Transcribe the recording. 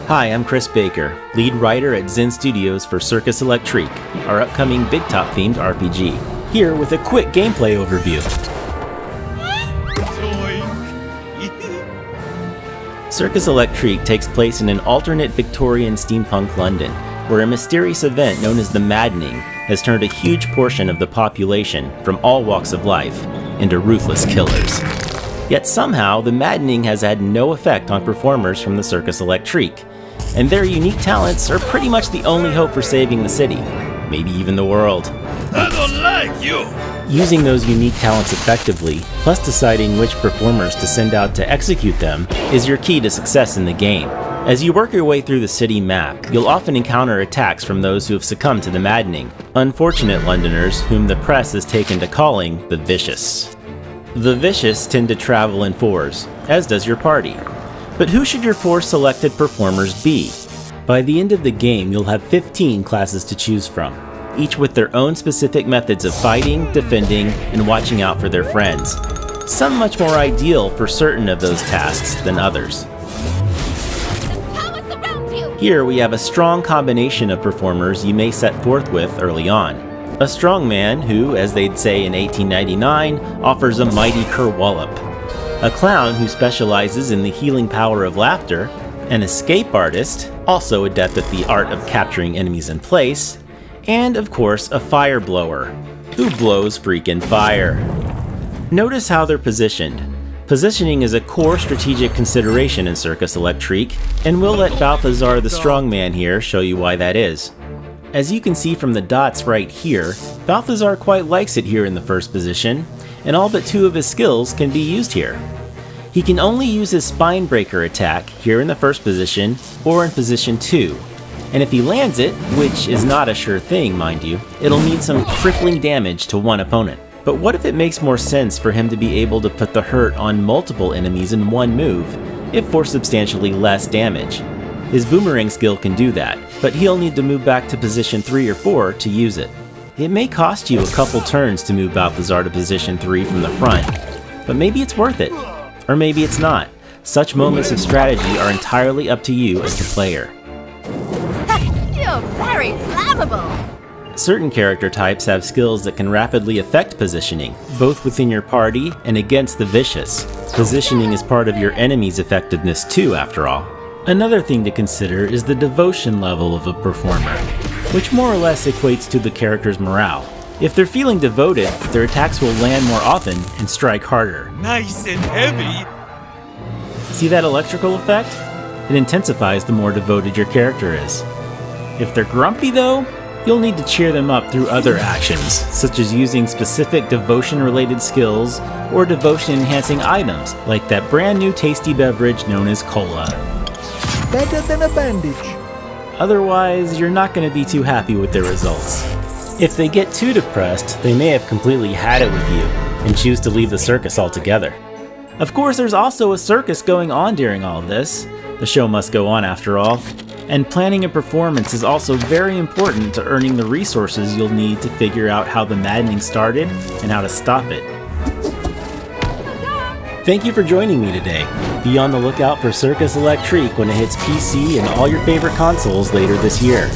Hi, I'm Chris Baker, lead writer at Zen Studios for Circus Electrique, our upcoming Big Top themed RPG. Here with a quick gameplay overview. Circus Electrique takes place in an alternate Victorian steampunk London, where a mysterious event known as the Maddening has turned a huge portion of the population from all walks of life into ruthless killers. Yet somehow, the Maddening has had no effect on performers from the Circus Electrique, and their unique talents are pretty much the only hope for saving the city, maybe even the world. I don't like you! Using those unique talents effectively, plus deciding which performers to send out to execute them, is your key to success in the game. As you work your way through the city map, you'll often encounter attacks from those who have succumbed to the Maddening, unfortunate Londoners whom the press has taken to calling the Vicious. The Vicious tend to travel in fours, as does your party. But who should your 4 selected performers be? By the end of the game, you'll have 15 classes to choose from, each with their own specific methods of fighting, defending, and watching out for their friends. Some much more ideal for certain of those tasks than others. Here we have a strong combination of performers you may set forth with early on. A strong man who, as they'd say in 1899, offers a mighty kerwallop. A clown who specializes in the healing power of laughter. An escape artist, also adept at the art of capturing enemies in place. And of course, a fire blower, who blows freaking fire. Notice how they're positioned. Positioning is a core strategic consideration in Circus Electrique, and we'll let Balthazar the strongman here show you why that is. As you can see from the dots right here, Balthazar quite likes it here in the first position, and all but 2 of his skills can be used here. He can only use his Spinebreaker attack here in the first position, or in position 2. And if he lands it, which is not a sure thing, mind you, it'll need some crippling damage to one opponent. But what if it makes more sense for him to be able to put the hurt on multiple enemies in one move, if for substantially less damage? His Boomerang skill can do that, but he'll need to move back to position 3 or 4 to use it. It may cost you a couple turns to move Balthazar to position 3 from the front, but maybe it's worth it. Or maybe it's not. Such moments of strategy are entirely up to you as the player. You're very flammable! Certain character types have skills that can rapidly affect positioning, both within your party and against the Vicious. Positioning is part of your enemy's effectiveness too, after all. Another thing to consider is the devotion level of a performer, which more or less equates to the character's morale. If they're feeling devoted, their attacks will land more often and strike harder. Nice and heavy! See that electrical effect? It intensifies the more devoted your character is. If they're grumpy though, you'll need to cheer them up through other actions, such as using specific devotion-related skills or devotion-enhancing items, like that brand new tasty beverage known as cola. Better than a bandage. Otherwise, you're not going to be too happy with their results. If they get too depressed, they may have completely had it with you and choose to leave the circus altogether. Of course, there's also a circus going on during all this. The show must go on after all. And planning a performance is also very important to earning the resources you'll need to figure out how the Maddening started and how to stop it. Thank you for joining me today. Be on the lookout for Circus Electrique when it hits PC and all your favorite consoles later this year.